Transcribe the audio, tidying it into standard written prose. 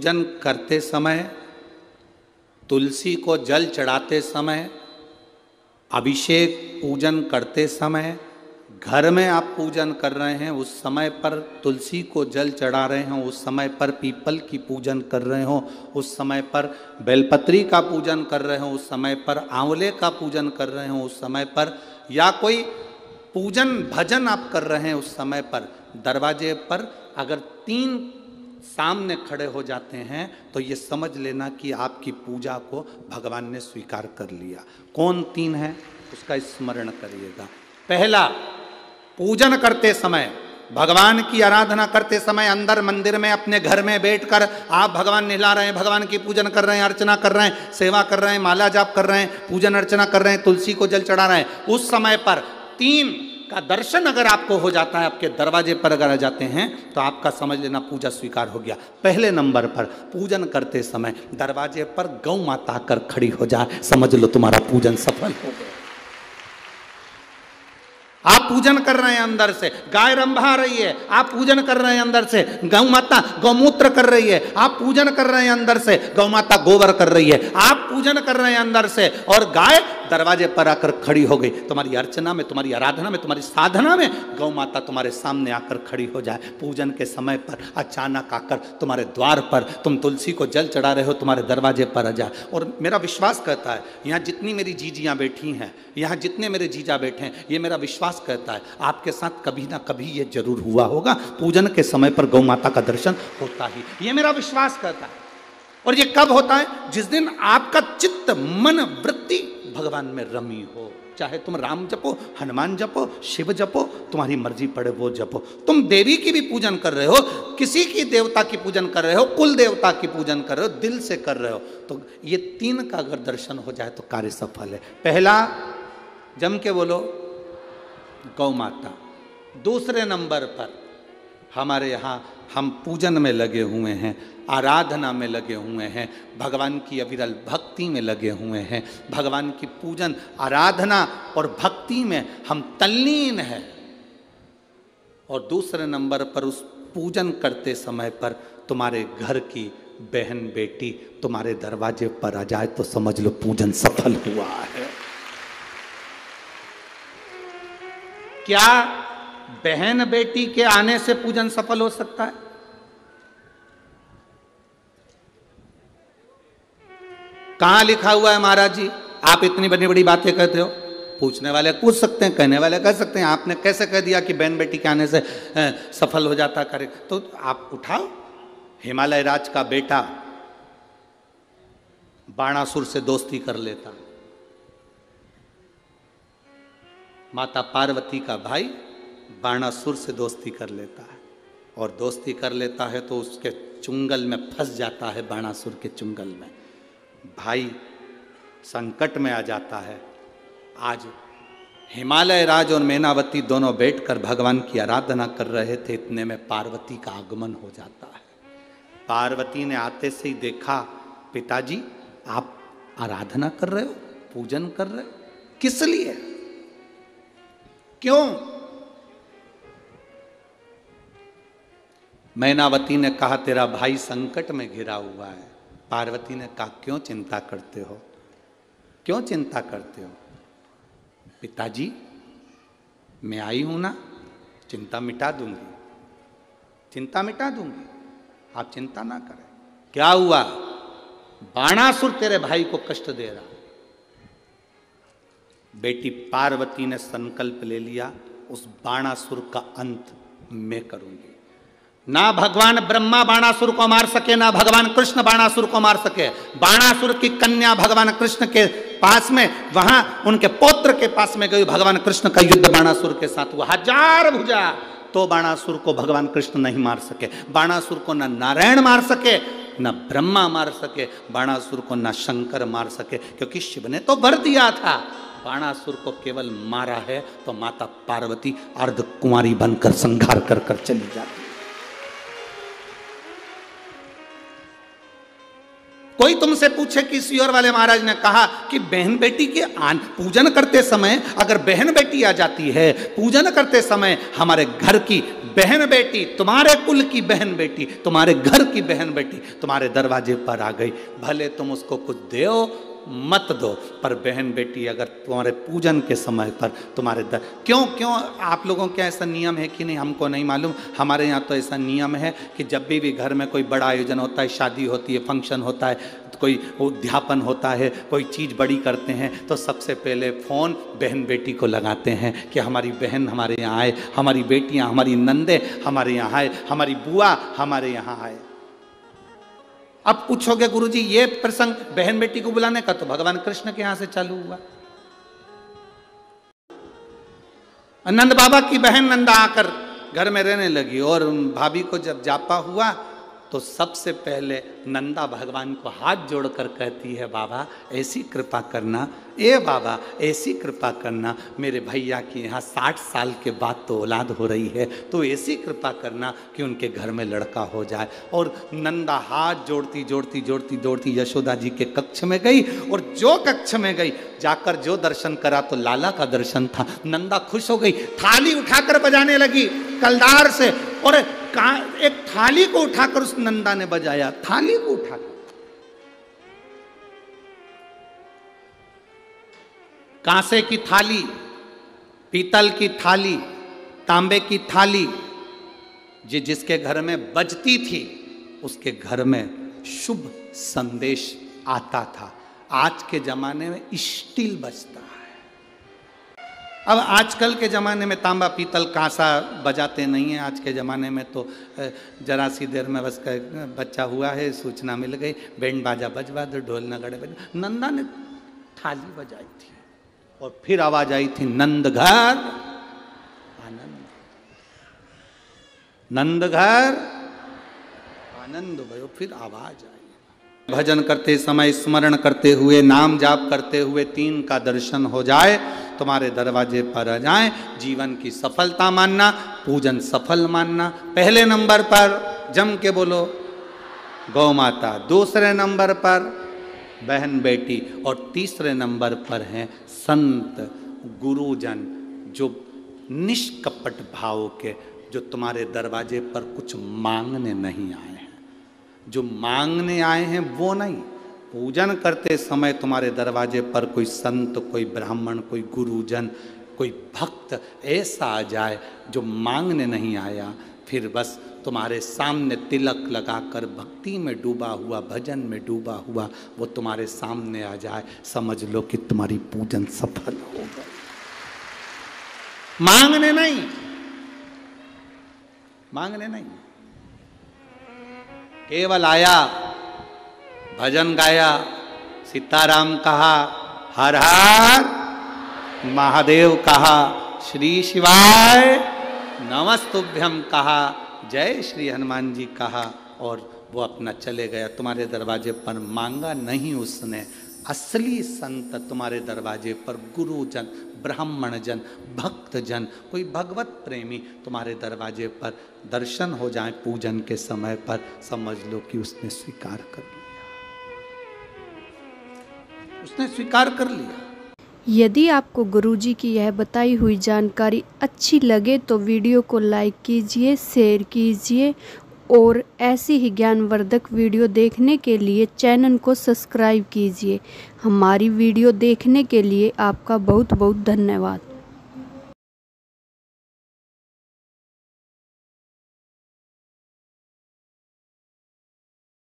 पूजन करते समय, तुलसी को जल चढ़ाते समय, अभिषेक पूजन करते समय, घर में आप पूजन कर रहे हैं उस समय पर तुलसी को जल चढ़ा रहे हो, उस समय पर पीपल की पूजन कर रहे हो, उस समय पर बेलपत्री का पूजन कर रहे हो, उस समय पर आंवले का पूजन कर रहे हो, उस समय पर या कोई पूजन भजन आप कर रहे हैं उस समय पर दरवाजे पर अगर 3 सामने खड़े हो जाते हैं तो ये समझ लेना कि आपकी पूजा को भगवान ने स्वीकार कर लिया। कौन 3 है उसका स्मरण करिएगा। पहला, पूजन करते समय, भगवान की आराधना करते समय अंदर मंदिर में अपने घर में बैठकर आप भगवान नहला रहे हैं, भगवान की पूजन कर रहे हैं, अर्चना कर रहे हैं, सेवा कर रहे हैं, माला जाप कर रहे हैं, पूजन अर्चना कर रहे हैं, तुलसी को जल चढ़ा रहे हैं, उस समय पर 3 का दर्शन अगर आपको हो जाता है, आपके दरवाजे पर अगर आ जाते हैं तो आपका समझ लेना पूजा स्वीकार हो गया। पहले नंबर पर पूजन करते समय दरवाजे पर गौ माता आकर खड़ी हो जाए, समझ लो तुम्हारा पूजन सफल हो गया। आप पूजन कर रहे हैं अंदर से, गाय रंभा रही है, आप पूजन कर रहे हैं अंदर से, गौ माता गौमूत्र कर रही है, आप पूजन कर रहे हैं अंदर से, गौ माता गोबर कर रही है, आप पूजन कर रहे हैं अंदर से और गाय दरवाजे पर आकर खड़ी हो गई। तुम्हारी अर्चना में, तुम्हारी आराधना में, तुम्हारी साधना में गौ माता तुम्हारे सामने आकर खड़ी हो जाए। पूजन के समय पर अचानक आकर तुम्हारे द्वार पर, तुम तुलसी को जल चढ़ा रहे हो, तुम्हारे दरवाजे पर आ जाए। और मेरा विश्वास कहता है, यहाँ जितनी मेरी जीजियाँ बैठी हैं, यहाँ जितने मेरे जीजा बैठे हैं, ये मेरा विश्वास कहता है आपके साथ कभी ना कभी ये जरूर हुआ होगा, पूजन के समय पर गौ माता का दर्शन होता ही, ये मेरा विश्वास कहता है। और ये कब होता है? जिस दिन आपका चित्त, मन, वृत्ति भगवान में रमी हो। चाहे तुम राम जपो, हनुमान जपो, शिव जपो, तुम्हारी मर्जी पड़े वो जपो। तुम देवी की भी पूजन कर रहे हो, किसी की देवता की पूजन कर रहे हो, कुल देवता की पूजन कर रहे हो, दिल से कर रहे हो, तो ये 3 का अगर दर्शन हो जाए तो कार्य सफल है। पहला, जम के बोलो, गौ माता। दूसरे नंबर पर हमारे यहाँ हम पूजन में लगे हुए हैं, आराधना में लगे हुए हैं, भगवान की अविरल भक्ति में लगे हुए हैं, भगवान की पूजन, आराधना और भक्ति में हम तल्लीन हैं। और दूसरे नंबर पर उस पूजन करते समय पर तुम्हारे घर की बहन बेटी तुम्हारे दरवाजे पर आ जाए तो समझ लो पूजन सफल हुआ है। क्या बहन बेटी के आने से पूजन सफल हो सकता है? कहां लिखा हुआ है महाराज जी? आप इतनी बड़ी बड़ी बातें कहते हो। पूछने वाले पूछ सकते हैं, कहने वाले कह सकते हैं, आपने कैसे कह दिया कि बहन बेटी के आने से सफल हो जाता करे? तो आप उठाओ, हिमालय राज का बेटा बाणासुर से दोस्ती कर लेता, माता पार्वती का भाई बाणासुर से दोस्ती कर लेता है, और दोस्ती कर लेता है तो उसके चुंगल में फंस जाता है, बाणासुर के चुंगल में। भाई संकट में आ जाता है। आज हिमालय राज और मैनावती दोनों बैठकर भगवान की आराधना कर रहे थे, इतने में पार्वती का आगमन हो जाता है। पार्वती ने आते से ही देखा, पिताजी आप आराधना कर रहे हो, पूजन कर रहे हो, किस लिए, क्यों? मैनावती ने कहा तेरा भाई संकट में घिरा हुआ है। पार्वती ने कहा क्यों चिंता करते हो, क्यों चिंता करते हो? पिताजी मैं आई हूं ना, चिंता मिटा दूंगी, चिंता मिटा दूंगी, आप चिंता ना करें। क्या हुआ? बाणासुर तेरे भाई को कष्ट दे रहा। बेटी पार्वती ने संकल्प ले लिया, उस बाणासुर का अंत मैं करूंगी। ना भगवान ब्रह्मा बाणासुर को मार सके, ना भगवान कृष्ण बाणासुर को मार सके। बाणासुर की कन्या भगवान कृष्ण के पास में, वहां उनके पौत्र के पास में गई, भगवान कृष्ण का युद्ध बाणासुर के साथ हुआ, 1000 भुजा, तो बाणासुर को भगवान कृष्ण नहीं मार सके। बाणासुर को न नारायण मार सके, न ब्रह्मा मार सके, बाणासुर को न शंकर मार सके, क्योंकि शिव ने तो वर दिया था। बाणासुर को केवल मारा है तो माता पार्वती अर्धकुंवारी बनकर संहार कर कर चली जाती। कोई तुमसे पूछे कि सियोर वाले महाराज ने कहा कि बहन बेटी के पूजन करते समय अगर बहन बेटी आ जाती है, पूजन करते समय हमारे घर की बहन बेटी, तुम्हारे कुल की बहन बेटी, तुम्हारे घर की बहन बेटी तुम्हारे दरवाजे पर आ गई, भले तुम उसको कुछ दो मत दो, पर बहन बेटी अगर तुम्हारे पूजन के समय पर तुम्हारे क्यों आप लोगों के ऐसा नियम है कि नहीं हमको नहीं मालूम। हमारे यहाँ तो ऐसा नियम है कि जब भी घर में कोई बड़ा आयोजन होता है, शादी होती है, फंक्शन होता है, कोई उद्यापन होता है, कोई चीज़ बड़ी करते हैं, तो सबसे पहले फ़ोन बहन बेटी को लगाते हैं कि हमारी बहन हमारे यहाँ आए, हमारी बेटियाँ, हमारी नंदे हमारे यहाँ आए, हमारी बुआ हमारे यहाँ आए। अब पूछोगे गुरुजी ये प्रसंग बहन बेटी को बुलाने का तो भगवान कृष्ण के यहां से चालू हुआ। नंद बाबा की बहन नंदा आकर घर में रहने लगी और भाभी को जब जापा हुआ तो सबसे पहले नंदा भगवान को हाथ जोड़कर कहती है, बाबा ऐसी कृपा करना, ए बाबा ऐसी कृपा करना, मेरे भैया की यहाँ 60 साल के बाद तो औलाद हो रही है, तो ऐसी कृपा करना कि उनके घर में लड़का हो जाए। और नंदा हाथ जोड़ती जोड़ती जोड़ती जोड़ती यशोदा जी के कक्ष में गई, और जो कक्ष में गई जाकर जो दर्शन करा तो लाला का दर्शन था। नंदा खुश हो गई, थाली उठाकर बजाने लगी कलदार से, और एक थाली को उठाकर उस नंदा ने बजाया, थाली को उठाकर। कांसे की थाली, पीतल की थाली, तांबे की थाली, जिसके घर में बजती थी उसके घर में शुभ संदेश आता था। आज के जमाने में स्टील बजता है। अब आजकल के ज़माने में तांबा पीतल कांसा बजाते नहीं हैं। आज के ज़माने में तो जरा सी देर में बस बच्चा हुआ है, सूचना मिल गई, बैंड बाजा बजवा दो, ढोल नगाड़े बजवा। नंदा ने थाली बजाई थी और फिर आवाज आई थी, नंद घर आनंद, नंद घर आनंद भयो। फिर आवाज आई। भजन करते समय स्मरण करते हुए, नाम जाप करते हुए 3 का दर्शन हो जाए, तुम्हारे दरवाजे पर आ जाए, जीवन की सफलता मानना, पूजन सफल मानना। पहले नंबर पर जम के बोलो गौ माता, दूसरे नंबर पर बहन बेटी, और तीसरे नंबर पर हैं संत गुरुजन, जो निष्कपट भाव के, जो तुम्हारे दरवाजे पर कुछ मांगने नहीं आए हैं। जो मांगने आए हैं वो नहीं, पूजन करते समय तुम्हारे दरवाजे पर कोई संत, कोई ब्राह्मण, कोई गुरुजन, कोई भक्त ऐसा आ जाए जो मांगने नहीं आया, फिर बस तुम्हारे सामने तिलक लगाकर भक्ति में डूबा हुआ, भजन में डूबा हुआ वो तुम्हारे सामने आ जाए, समझ लो कि तुम्हारी पूजन सफल हो गई। मांगने नहीं, मांगने नहीं, केवल आया, भजन गाया, सीताराम कहा, हर हर महादेव कहा, श्री शिवाय नमस्तुभ्यम कहा, जय श्री हनुमान जी कहा, और वो अपना चले गया। तुम्हारे दरवाजे पर मांगा नहीं उसने। असली संत तुम्हारे दरवाजे पर गुरुजन, ब्राह्मण जन, भक्त जन, कोई भगवत प्रेमी तुम्हारे दरवाजे पर दर्शन हो जाए पूजन के समय पर, समझ लो कि उसने स्वीकार कर लिया, उसने स्वीकार कर लिया। यदि आपको गुरुजी की यह बताई हुई जानकारी अच्छी लगे तो वीडियो को लाइक कीजिए, शेयर कीजिए, और ऐसी ही ज्ञानवर्धक वीडियो देखने के लिए चैनल को सब्सक्राइब कीजिए। हमारी वीडियो देखने के लिए आपका बहुत बहुत धन्यवाद।